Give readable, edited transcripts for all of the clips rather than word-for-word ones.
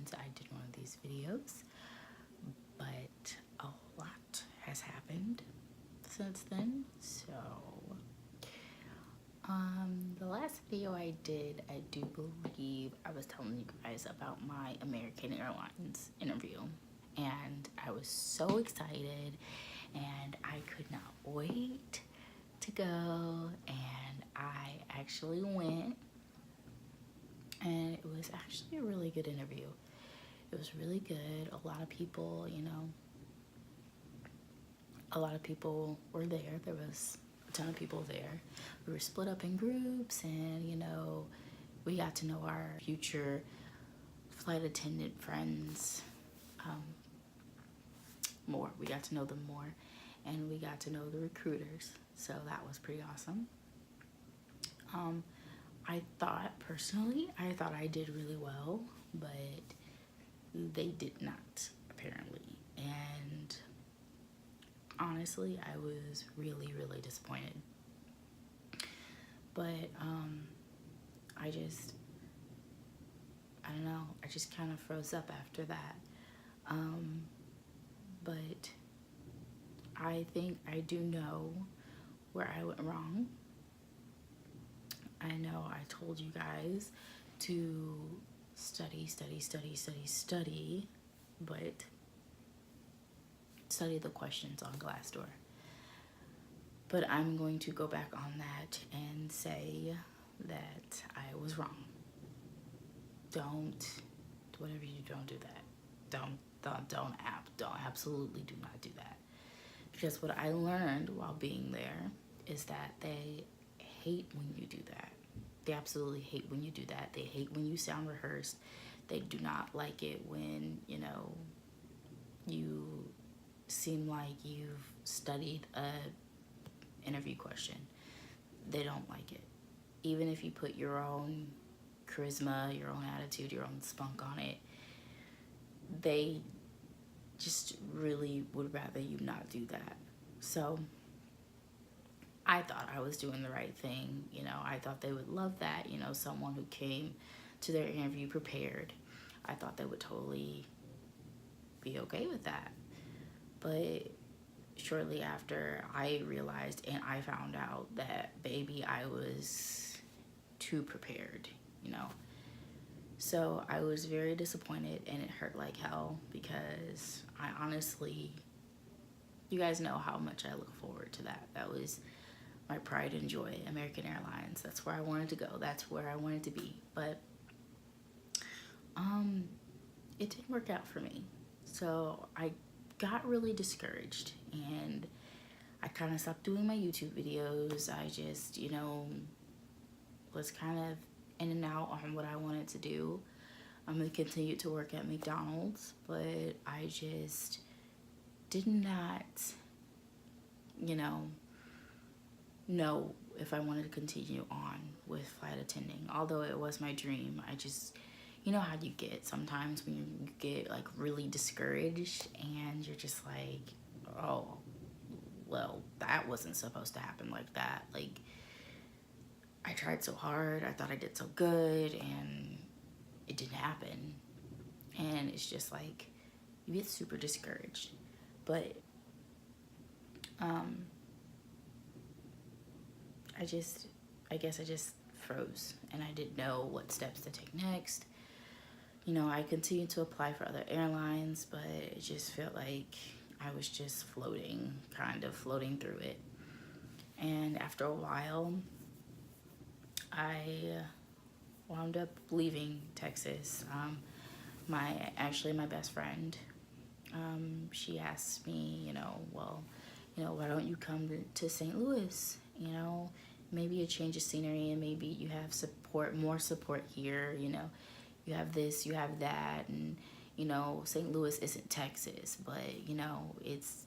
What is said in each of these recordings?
since I did one of these videos, but a lot has happened since then. So the last video I did, I do believe I was telling you guys about my American Airlines interview, and I was so excited and I could not wait to go, and I actually went, and it was actually a really good interview. It was really good. A lot of people, a lot of people were there. There was a ton of people there. We were split up in groups, and we got to know our future flight attendant friends more. We got to know them more, and we got to know the recruiters. So that was pretty awesome. I thought I did really well, but they did not, apparently. And honestly, I was really, really disappointed. But I don't know, I just kind of froze up after that. But I think I do know where I went wrong. I know I told you guys to study, but study the questions on Glassdoor. But I'm going to go back on that and say that I was wrong. Whatever you don't do that. Absolutely do not do that. Because what I learned while being there is that they hate when you do that. They absolutely hate when you do that. They hate when you sound rehearsed. They do not like it when, you seem like you've studied a interview question. They don't like it. Even if you put your own charisma, your own attitude, your own spunk on it, they just really would rather you not do that. So I thought I was doing the right thing. I thought they would love that, someone who came to their interview prepared. I thought they would totally be okay with that. But shortly after, I realized and I found out that, baby, I was too prepared, So I was very disappointed, and it hurt like hell, because I honestly, you guys know how much I look forward to that. That was my pride and joy, American Airlines. That's where I wanted to go. That's where I wanted to be. But it didn't work out for me. So I got really discouraged, and I kind of stopped doing my YouTube videos. I just, was kind of in and out on what I wanted to do. I'm going to continue to work at McDonald's, but I just did not, know if I wanted to continue on with flight attending. Although it was my dream, I just, how you get sometimes when you get like really discouraged, and you're just like, oh, well, that wasn't supposed to happen like that. Like, I tried so hard, I thought I did so good, and it didn't happen. And it's just like, you get super discouraged. But I guess I just froze, and I didn't know what steps to take next. I continued to apply for other airlines, but it just felt like I was just floating through it. And after a while, I wound up leaving Texas. My best friend, she asked me, why don't you come to St. Louis? Maybe a change of scenery, and maybe you have more support here. You have this, you have that, and St. Louis isn't Texas, but it's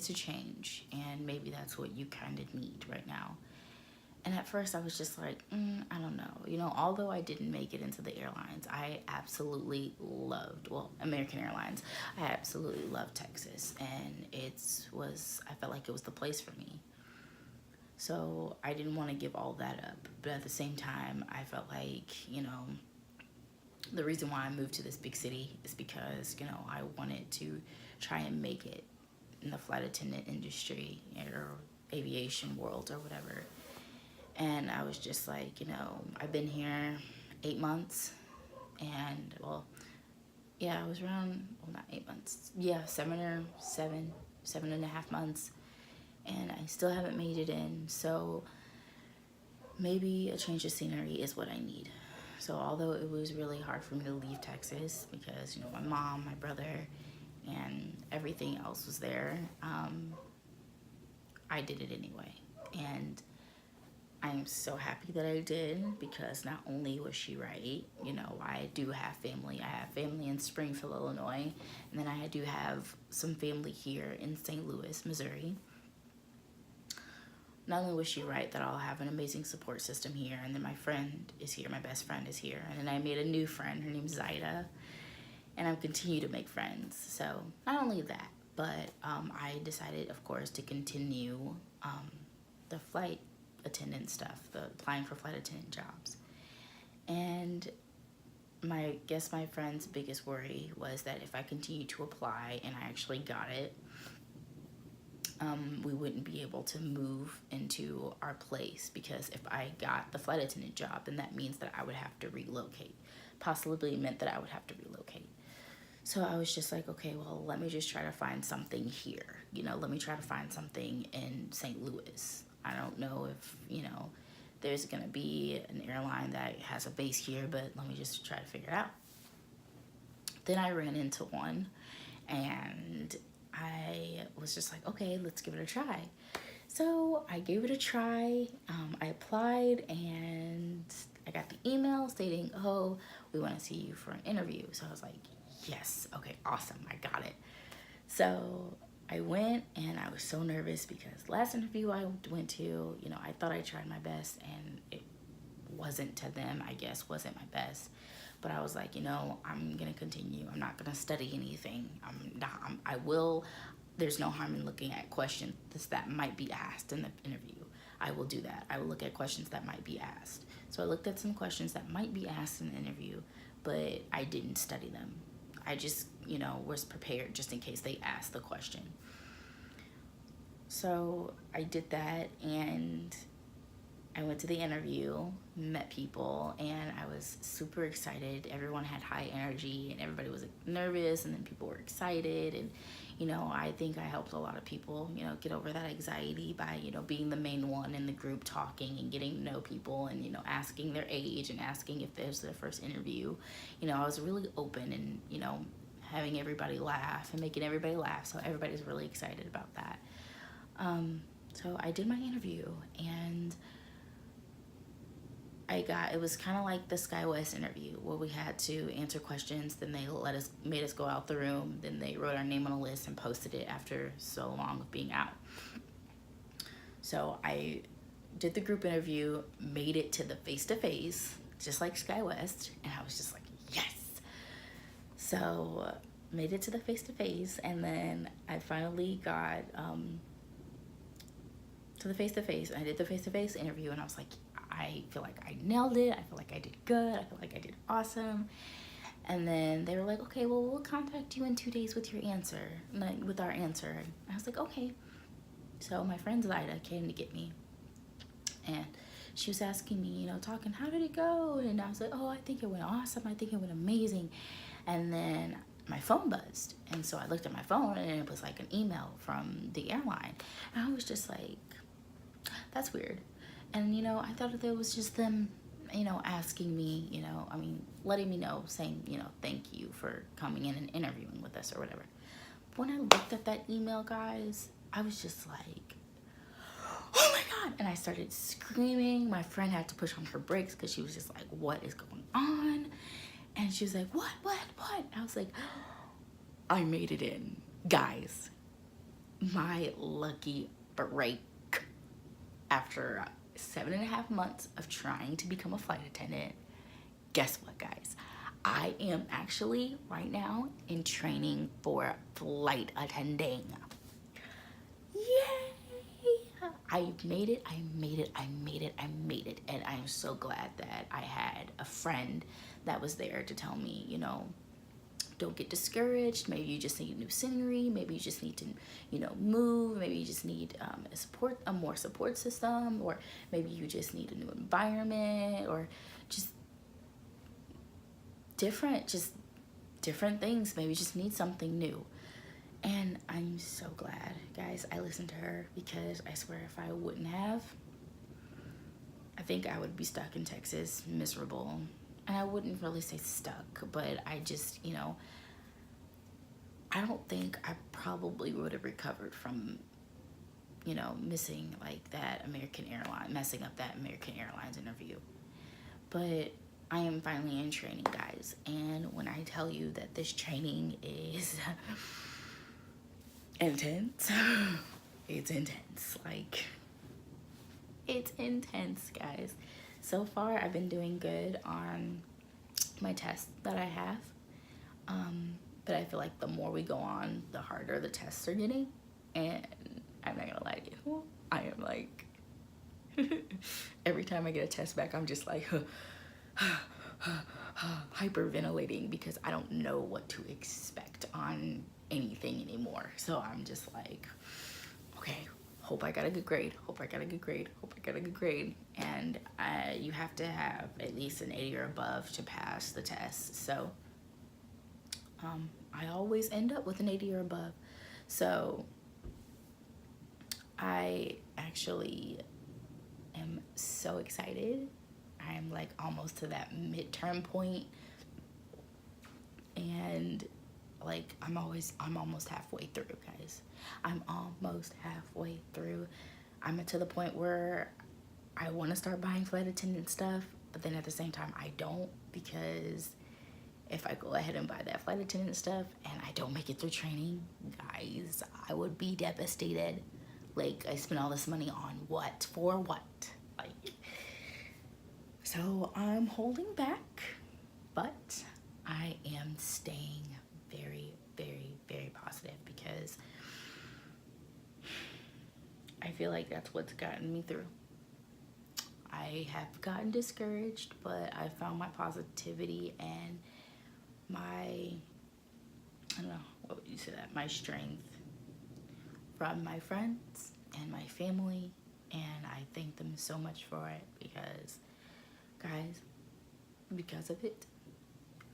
a change, and maybe that's what you kind of need right now. And at first I was just like, I don't know. Although I didn't make it into the airlines, I absolutely loved, American Airlines. I absolutely loved Texas, and I felt like it was the place for me. So I didn't want to give all that up. But at the same time, I felt like, The reason why I moved to this big city is because, you know, I wanted to try and make it in the flight attendant industry or aviation world or whatever. And I was just like, you know, I've been here 8 months, and well, yeah, I was around, well, not 8 months, yeah, 7.5 months, and I still haven't made it in. So maybe a change of scenery is what I need. So although it was really hard for me to leave Texas because, you know, my mom, my brother, and everything else was there, I did it anyway. And I'm so happy that I did, because not only was she right, you know, I do have family. I have family in Springfield, Illinois, and then I do have some family here in St. Louis, Missouri. Not only was she right that I'll have an amazing support system here, and then my friend is here, my best friend is here, and then I made a new friend, her name's Zaida, and I've continued to make friends. So not only that, but I decided, of course, to continue the flight attendant stuff, the applying for flight attendant jobs. And my friend's biggest worry was that if I continued to apply and I actually got it, we wouldn't be able to move into our place, because if I got the flight attendant job, then that means that I would have to relocate. Possibly meant that I would have to relocate. So I was just like, okay, well, let me just try to find something here. You know, let me try to find something in St. Louis. I don't know if, you know, there's going to be an airline that has a base here, but let me just try to figure it out. Then I ran into one, and I was just like, okay, let's give it a try. So I gave it a try. I applied, and I got the email stating, oh, we want to see you for an interview. So I was like, yes, okay, awesome, I got it. So I went, and I was so nervous because last interview I went to, you know, I thought I tried my best, and it wasn't to them, I guess, wasn't my best. But I was like, you know, I'm going to continue. I'm not going to study anything. There's no harm in looking at questions that might be asked in the interview. I will do that. I will look at questions that might be asked. So I looked at some questions that might be asked in the interview, but I didn't study them. I just, you know, was prepared just in case they asked the question. So I did that, and I went to the interview, met people, and I was super excited. Everyone had high energy, and everybody was nervous, and then people were excited. And, you know, I think I helped a lot of people, you know, get over that anxiety by, you know, being the main one in the group, talking and getting to know people, and, you know, asking their age and asking if there's their first interview. You know, I was really open, and, you know, having everybody laugh and making everybody laugh. So everybody's really excited about that. So I did my interview, and it was kind of like the SkyWest interview, where we had to answer questions, then they made us go out the room, then they wrote our name on a list and posted it after so long of being out. So I did the group interview, made it to the face-to-face, just like SkyWest, and I was just like, yes! So made it to the face-to-face, and then I finally got to the face-to-face, and I did the face-to-face interview, and I was like, I feel like I nailed it. I feel like I did good. I feel like I did awesome. And then they were like, okay, well, we'll contact you in 2 days with your answer, with our answer. And I was like, okay. So my friend Zaida came to get me, and she was asking me, you know, talking, how did it go? And I was like, oh, I think it went awesome. I think it went amazing. And then my phone buzzed. And so I looked at my phone, and it was like an email from the airline. And I was just like, that's weird. And, you know, I thought that it was just them, you know, asking me, you know, I mean, letting me know, saying, you know, thank you for coming in and interviewing with us or whatever. But when I looked at that email, guys, I was just like, oh my God. And I started screaming. My friend had to push on her brakes because she was just like, what is going on? And she was like, what? I was like, I made it in. Guys, my lucky break after 7.5 months of trying to become a flight attendant. Guess what, guys? I am actually right now in training for flight attending. Yay! I made it, I made it, I made it, I made it. And I am so glad that I had a friend that was there to tell me, you know, don't get discouraged. Maybe you just need new scenery. Maybe you just need to, you know, move. Maybe you just need a more support system, or maybe you just need a new environment, or just different things. Maybe you just need something new. And I'm so glad, guys, I listened to her, because I swear if I wouldn't have, I think I would be stuck in Texas, miserable. And I wouldn't really say stuck, but I just, you know, I don't think I probably would have recovered from, you know, messing up that American Airlines interview. But I am finally in training, guys. And when I tell you that this training is intense, it's intense. Like, it's intense, guys. So far, I've been doing good on my tests that I have. But I feel like the more we go on, the harder the tests are getting. And I'm not gonna lie to you, I am like, every time I get a test back, I'm just like, hyperventilating, because I don't know what to expect on anything anymore. So I'm just like, okay, hope I got a good grade, hope I got a good grade, hope I got a good grade. And you have to have at least an 80 or above to pass the test. So I always end up with an 80 or above. So I actually am so excited. I'm like almost to that midterm point, and like I'm almost halfway through, guys. I'm almost halfway through. I'm to the point where I want to start buying flight attendant stuff, but then at the same time I don't, because if I go ahead and buy that flight attendant stuff and I don't make it through training, guys, I would be devastated. Like, I spent all this money on what? For what? Like, so I'm holding back, but I am staying very, very, very positive, because I feel like that's what's gotten me through. I have gotten discouraged, but I found my positivity and my, I don't know, what would you say that? My strength from my friends and my family, and I thank them so much for it, because, guys, because of it,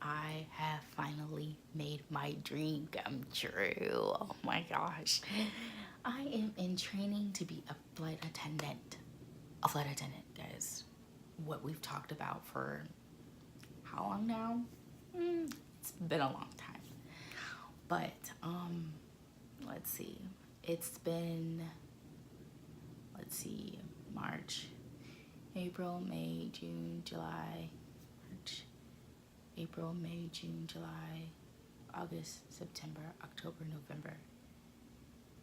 I have finally made my dream come true. Oh my gosh. I am in training to be a flight attendant. A flight attendant, guys. What we've talked about for how long now? It's been a long time. But, let's see. It's been, March, April, May, June, July, April, May, June, July, August, September, October, November.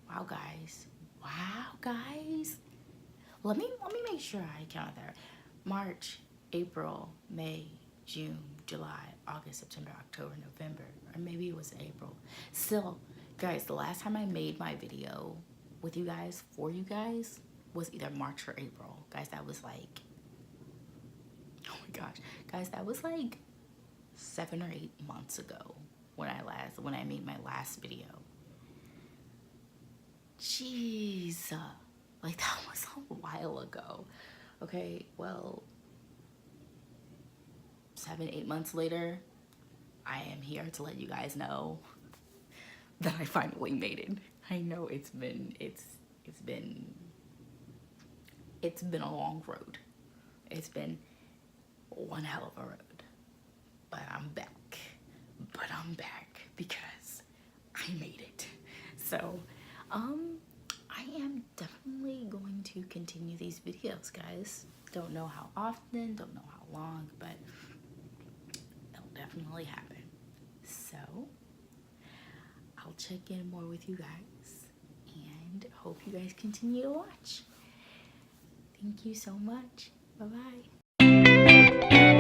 Wow, guys. Wow, guys. Let me make sure I count that. March, April, May, June, July, August, September, October, November. Or maybe it was April. Still, guys, the last time I made my video with you guys, for you guys, was either March or April. Guys, that was like, oh my gosh. Guys, that was like 7 or 8 months ago when I made my last video. Jeez, like that was a while ago. Okay, well, 7, 8 months later, I am here to let you guys know that I finally made it. I know it's been a long road. It's been one hell of a road. But I'm back. Because I made it. So, I am definitely going to continue these videos, guys. Don't know how often, don't know how long, but it'll definitely happen. So, I'll check in more with you guys, and hope you guys continue to watch. Thank you so much. Bye-bye.